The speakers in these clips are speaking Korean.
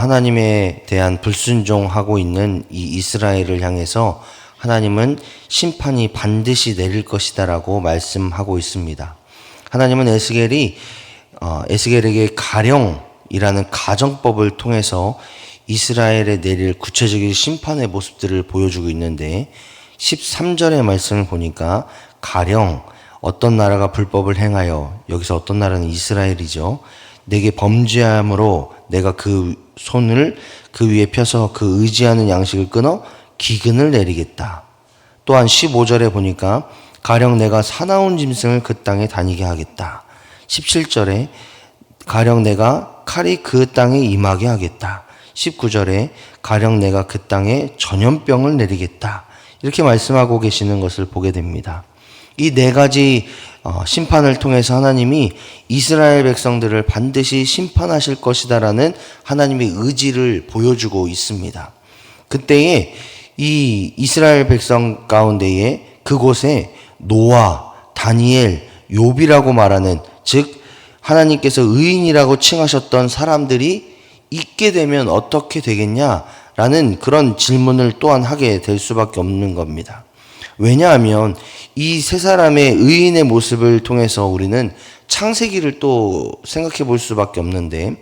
하나님에 대한 불순종하고 있는 이 이스라엘을 향해서 하나님은 심판이 반드시 내릴 것이다 라고 말씀하고 있습니다. 하나님은 에스겔에게 가령이라는 가정법을 통해서 이스라엘에 내릴 구체적인 심판의 모습들을 보여주고 있는데 13절의 말씀을 보니까 가령 어떤 나라가 불법을 행하여, 여기서 어떤 나라는 이스라엘이죠, 내게 범죄함으로 내가 그 손을 그 위에 펴서 그 의지하는 양식을 끊어 기근을 내리겠다. 또한 15절에 보니까 가령 내가 사나운 짐승을 그 땅에 다니게 하겠다. 17절에 가령 내가 칼이 그 땅에 임하게 하겠다. 19절에 가령 내가 그 땅에 전염병을 내리겠다. 이렇게 말씀하고 계시는 것을 보게 됩니다. 이 네 가지 심판을 통해서 하나님이 이스라엘 백성들을 반드시 심판하실 것이다라는 하나님의 의지를 보여주고 있습니다. 그때에 이 이스라엘 백성 가운데에 그곳에 노아, 다니엘, 욥이라고 말하는, 즉 하나님께서 의인이라고 칭하셨던 사람들이 있게 되면 어떻게 되겠냐라는 그런 질문을 또한 하게 될 수밖에 없는 겁니다. 왜냐하면 이 세 사람의 의인의 모습을 통해서 우리는 창세기를 또 생각해 볼 수밖에 없는데,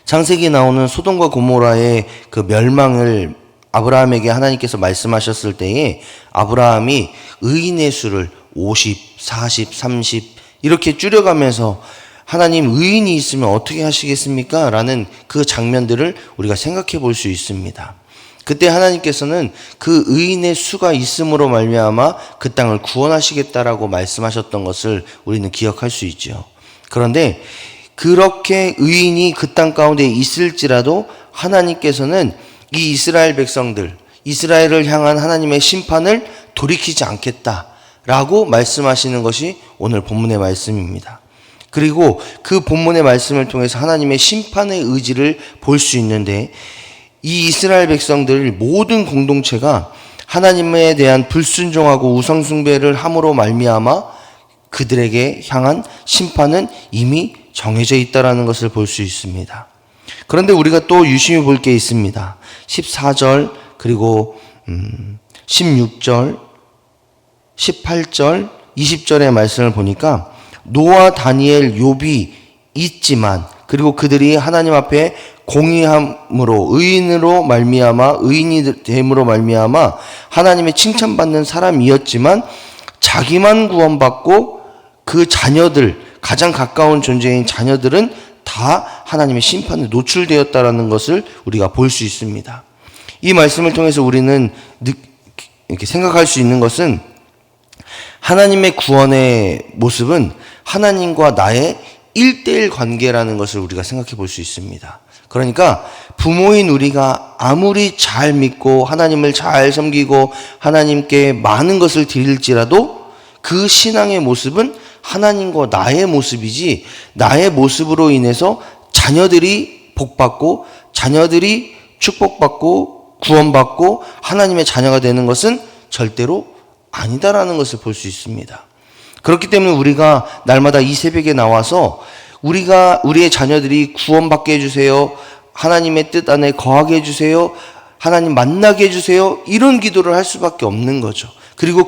창세기에 나오는 소돔과 고모라의 그 멸망을 아브라함에게 하나님께서 말씀하셨을 때에 아브라함이 의인의 수를 50, 40, 30 이렇게 줄여가면서 하나님 의인이 있으면 어떻게 하시겠습니까? 라는 그 장면들을 우리가 생각해 볼 수 있습니다. 그때 하나님께서는 그 의인의 수가 있음으로 말미암아 그 땅을 구원하시겠다라고 말씀하셨던 것을 우리는 기억할 수 있죠. 그런데 그렇게 의인이 그 땅 가운데 있을지라도 하나님께서는 이 이스라엘 백성들, 이스라엘을 향한 하나님의 심판을 돌이키지 않겠다라고 말씀하시는 것이 오늘 본문의 말씀입니다. 그리고 그 본문의 말씀을 통해서 하나님의 심판의 의지를 볼 수 있는데, 이 이스라엘 백성들 모든 공동체가 하나님에 대한 불순종하고 우상숭배를 함으로 말미암아 그들에게 향한 심판은 이미 정해져 있다는 것을 볼 수 있습니다. 그런데 우리가 또 유심히 볼 게 있습니다. 14절 그리고 16절, 18절, 20절의 말씀을 보니까 노아, 다니엘, 욥이 있지만, 그리고 그들이 하나님 앞에 공의함으로 의인으로 말미암아 의인이 됨으로 말미암아 하나님의 칭찬받는 사람이었지만 자기만 구원받고 그 자녀들, 가장 가까운 존재인 자녀들은 다 하나님의 심판에 노출되었다라는 것을 우리가 볼 수 있습니다. 이 말씀을 통해서 우리는 이렇게 생각할 수 있는 것은 하나님의 구원의 모습은 하나님과 나의 1대1 관계라는 것을 우리가 생각해 볼 수 있습니다. 그러니까 부모인 우리가 아무리 잘 믿고 하나님을 잘 섬기고 하나님께 많은 것을 드릴지라도 그 신앙의 모습은 하나님과 나의 모습이지, 나의 모습으로 인해서 자녀들이 복받고 자녀들이 축복받고 구원받고 하나님의 자녀가 되는 것은 절대로 아니다라는 것을 볼 수 있습니다. 그렇기 때문에 우리가 날마다 이 새벽에 나와서 우리의 자녀들이 구원받게 해주세요, 하나님의 뜻 안에 거하게 해주세요, 하나님 만나게 해주세요, 이런 기도를 할 수밖에 없는 거죠. 그리고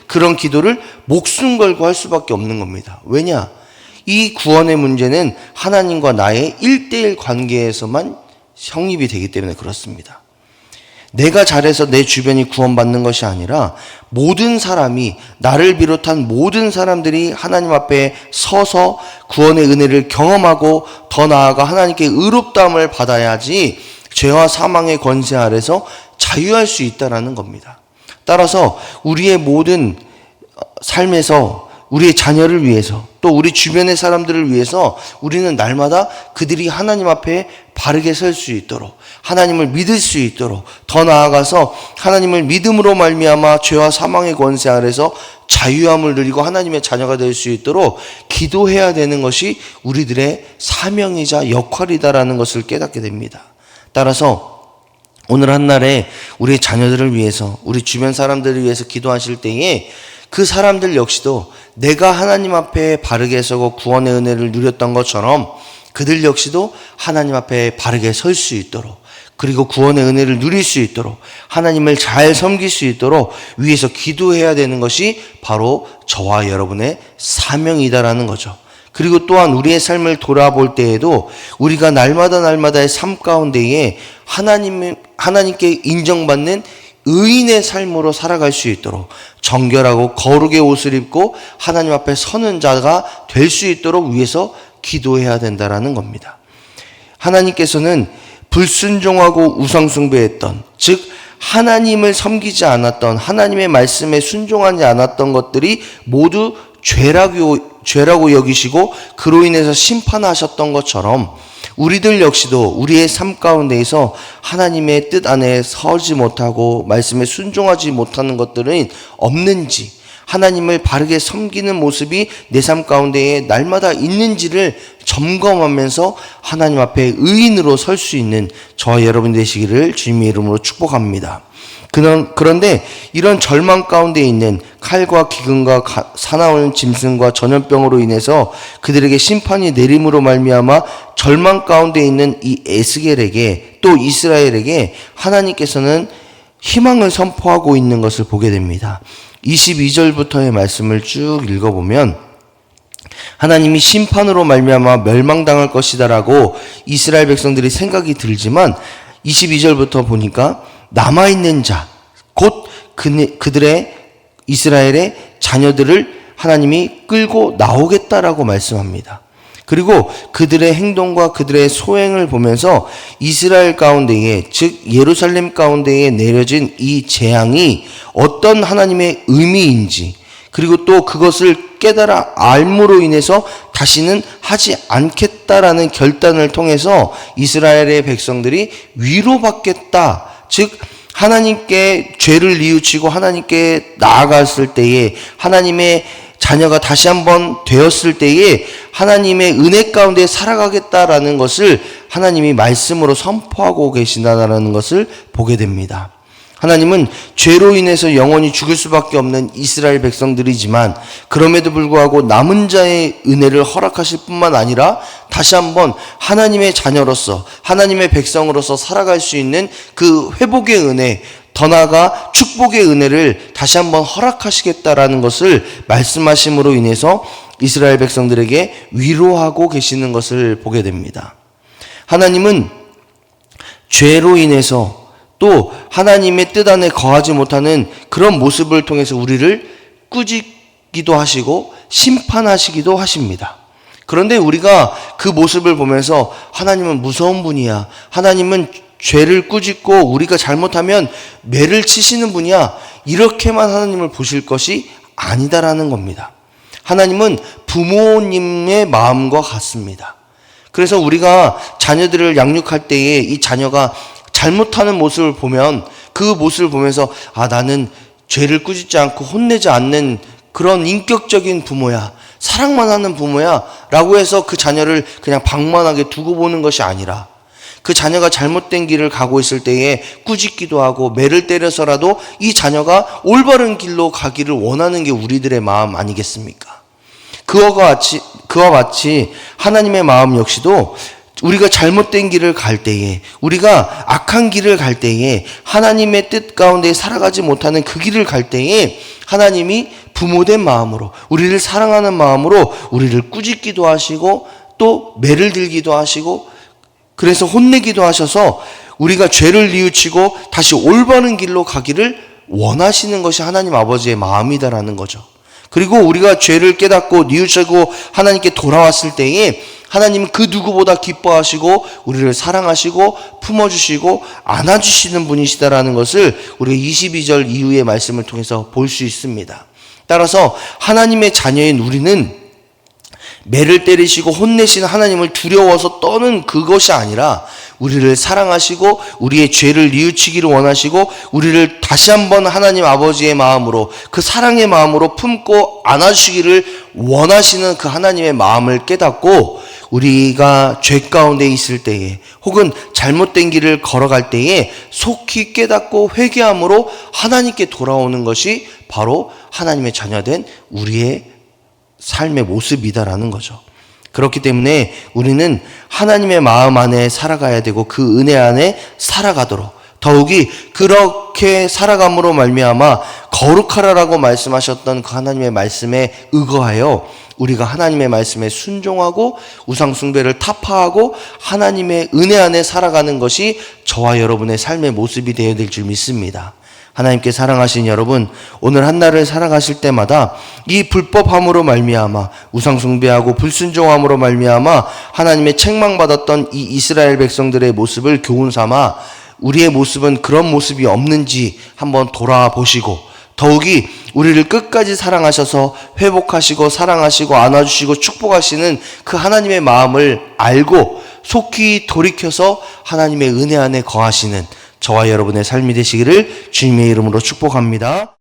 그런 기도를 목숨 걸고 할 수밖에 없는 겁니다. 왜냐? 이 구원의 문제는 하나님과 나의 1대1 관계에서만 성립이 되기 때문에 그렇습니다. 내가 잘해서 내 주변이 구원받는 것이 아니라 모든 사람이, 나를 비롯한 모든 사람들이 하나님 앞에 서서 구원의 은혜를 경험하고 더 나아가 하나님께 의롭다함을 받아야지 죄와 사망의 권세 아래서 자유할 수 있다는 겁니다. 따라서 우리의 모든 삶에서 우리의 자녀를 위해서, 또 우리 주변의 사람들을 위해서 우리는 날마다 그들이 하나님 앞에 바르게 설 수 있도록, 하나님을 믿을 수 있도록, 더 나아가서 하나님을 믿음으로 말미암아 죄와 사망의 권세 아래서 자유함을 누리고 하나님의 자녀가 될 수 있도록 기도해야 되는 것이 우리들의 사명이자 역할이다라는 것을 깨닫게 됩니다. 따라서 오늘 한날에 우리의 자녀들을 위해서, 우리 주변 사람들을 위해서 기도하실 때에 그 사람들 역시도 내가 하나님 앞에 바르게 서고 구원의 은혜를 누렸던 것처럼 그들 역시도 하나님 앞에 바르게 설 수 있도록, 그리고 구원의 은혜를 누릴 수 있도록, 하나님을 잘 섬길 수 있도록 위해서 기도해야 되는 것이 바로 저와 여러분의 사명이다라는 거죠. 그리고 또한 우리의 삶을 돌아볼 때에도 우리가 날마다의 삶 가운데에 하나님께 인정받는 의인의 삶으로 살아갈 수 있도록, 정결하고 거룩의 옷을 입고 하나님 앞에 서는 자가 될 수 있도록 위해서 기도해야 된다라는 겁니다. 하나님께서는 불순종하고 우상숭배했던, 즉 하나님을 섬기지 않았던, 하나님의 말씀에 순종하지 않았던 것들이 모두 죄라고 여기시고 그로 인해서 심판하셨던 것처럼 우리들 역시도 우리의 삶 가운데에서 하나님의 뜻 안에 서지 못하고 말씀에 순종하지 못하는 것들은 없는지, 하나님을 바르게 섬기는 모습이 내 삶 가운데에 날마다 있는지를 점검하면서 하나님 앞에 의인으로 설 수 있는 저와 여러분 되시기를 주님의 이름으로 축복합니다. 그런데 이런 절망 가운데 있는 칼과 기근과 사나운 짐승과 전염병으로 인해서 그들에게 심판이 내림으로 말미암아 절망 가운데 있는 이 에스겔에게, 또 이스라엘에게 하나님께서는 희망을 선포하고 있는 것을 보게 됩니다. 22절부터의 말씀을 쭉 읽어보면 하나님이 심판으로 말미암아 멸망당할 것이다라고 이스라엘 백성들이 생각이 들지만 22절부터 보니까 남아있는 자, 곧 그들의 이스라엘의 자녀들을 하나님이 끌고 나오겠다라고 말씀합니다. 그리고 그들의 행동과 그들의 소행을 보면서 이스라엘 가운데에, 즉 예루살렘 가운데에 내려진 이 재앙이 어떤 하나님의 의미인지, 그리고 또 그것을 깨달아 알므로 인해서 다시는 하지 않겠다라는 결단을 통해서 이스라엘의 백성들이 위로받겠다, 즉 하나님께 죄를 뉘우치고 하나님께 나아갔을 때에, 하나님의 자녀가 다시 한번 되었을 때에 하나님의 은혜 가운데 살아가겠다라는 것을 하나님이 말씀으로 선포하고 계신다는 것을 보게 됩니다. 하나님은 죄로 인해서 영원히 죽을 수밖에 없는 이스라엘 백성들이지만 그럼에도 불구하고 남은 자의 은혜를 허락하실 뿐만 아니라 다시 한번 하나님의 자녀로서, 하나님의 백성으로서 살아갈 수 있는 그 회복의 은혜, 더 나아가 축복의 은혜를 다시 한번 허락하시겠다라는 것을 말씀하심으로 인해서 이스라엘 백성들에게 위로하고 계시는 것을 보게 됩니다. 하나님은 죄로 인해서 또 하나님의 뜻 안에 거하지 못하는 그런 모습을 통해서 우리를 꾸짖기도 하시고 심판하시기도 하십니다. 그런데 우리가 그 모습을 보면서 하나님은 무서운 분이야, 하나님은 죄를 꾸짖고 우리가 잘못하면 매를 치시는 분이야, 이렇게만 하나님을 보실 것이 아니다라는 겁니다. 하나님은 부모님의 마음과 같습니다. 그래서 우리가 자녀들을 양육할 때에 이 자녀가 잘못하는 모습을 보면 그 모습을 보면서 나는 죄를 꾸짖지 않고 혼내지 않는 그런 인격적인 부모야, 사랑만 하는 부모야 라고 해서 그 자녀를 그냥 방만하게 두고 보는 것이 아니라 그 자녀가 잘못된 길을 가고 있을 때에 꾸짖기도 하고 매를 때려서라도 이 자녀가 올바른 길로 가기를 원하는 게 우리들의 마음 아니겠습니까? 그와 같이 하나님의 마음 역시도 우리가 잘못된 길을 갈 때에, 우리가 악한 길을 갈 때에, 하나님의 뜻 가운데 살아가지 못하는 그 길을 갈 때에 하나님이 부모된 마음으로, 우리를 사랑하는 마음으로 우리를 꾸짖기도 하시고 또 매를 들기도 하시고, 그래서 혼내기도 하셔서 우리가 죄를 뉘우치고 다시 올바른 길로 가기를 원하시는 것이 하나님 아버지의 마음이다라는 거죠. 그리고 우리가 죄를 깨닫고 뉘우치고 하나님께 돌아왔을 때에 하나님은 그 누구보다 기뻐하시고 우리를 사랑하시고 품어주시고 안아주시는 분이시다라는 것을 우리가 22절 이후의 말씀을 통해서 볼 수 있습니다. 따라서 하나님의 자녀인 우리는 매를 때리시고 혼내시는 하나님을 두려워서 떠는 그것이 아니라 우리를 사랑하시고 우리의 죄를 뉘우치기를 원하시고 우리를 다시 한번 하나님 아버지의 마음으로, 그 사랑의 마음으로 품고 안아주시기를 원하시는 그 하나님의 마음을 깨닫고 우리가 죄 가운데 있을 때에 혹은 잘못된 길을 걸어갈 때에 속히 깨닫고 회개함으로 하나님께 돌아오는 것이 바로 하나님의 자녀된 우리의 삶의 모습이다라는 거죠. 그렇기 때문에 우리는 하나님의 마음 안에 살아가야 되고 그 은혜 안에 살아가도록, 더욱이 그렇게 살아감으로 말미암아 거룩하라라고 말씀하셨던 그 하나님의 말씀에 의거하여 우리가 하나님의 말씀에 순종하고 우상 숭배를 타파하고 하나님의 은혜 안에 살아가는 것이 저와 여러분의 삶의 모습이 되어야 될 줄 믿습니다. 하나님께 사랑하신 여러분, 오늘 한 날을 살아가실 때마다 이 불법함으로 말미암아 우상 숭배하고 불순종함으로 말미암아 하나님의 책망받았던 이 이스라엘 백성들의 모습을 교훈 삼아 우리의 모습은 그런 모습이 없는지 한번 돌아보시고, 더욱이 우리를 끝까지 사랑하셔서 회복하시고 사랑하시고 안아주시고 축복하시는 그 하나님의 마음을 알고 속히 돌이켜서 하나님의 은혜 안에 거하시는 저와 여러분의 삶이 되시기를 주님의 이름으로 축복합니다.